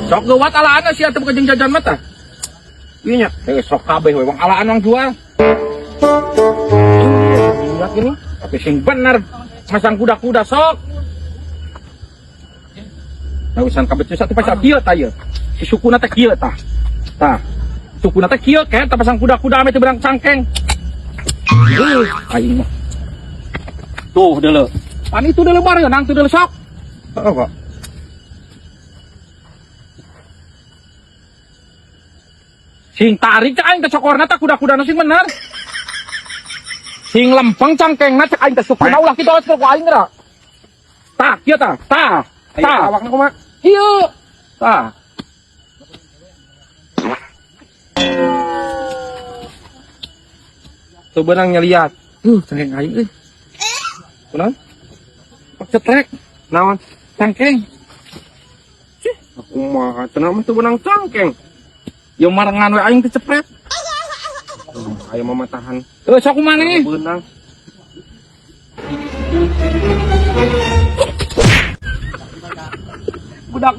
Sok gawat alaan sih atau bukan jajan mata. Iya, sok kabeh we wong alaan wong jual. Lihat ini, tapi sing bener masang kuda-kuda sok. Nah, wisan kabeh satu pasang kieu tah ieu. Si sukuna teh kieu tah. Tah. Sukuna teh kieu kan tah pasang kuda-kuda ame teh berang cangkeng. Aing mah. Tuh deuleu. Pan itu deuleu bareunang tuh deuleu sok. Heeh, Pak. Sing tarik cak aing teh cokorna teh kuda-kudana sing bener. Sing lempeng cangkengna cak aing teh sukuna ulah kitu ku aing geura. Tah, kieu tah. Tah. Tah. Awakna kumaha? Ieu. Tah. Tuh benang nyeliat. Cangkeng aing euy. Kunaon? Pak cetrek. Naon? Cangkeng. Cih, aku mah cenah mah teu benang cangkeng. Yo marengan we aing teh cepret. Aya mamatahan. Teu sok kumaha nih? Beunang. Budak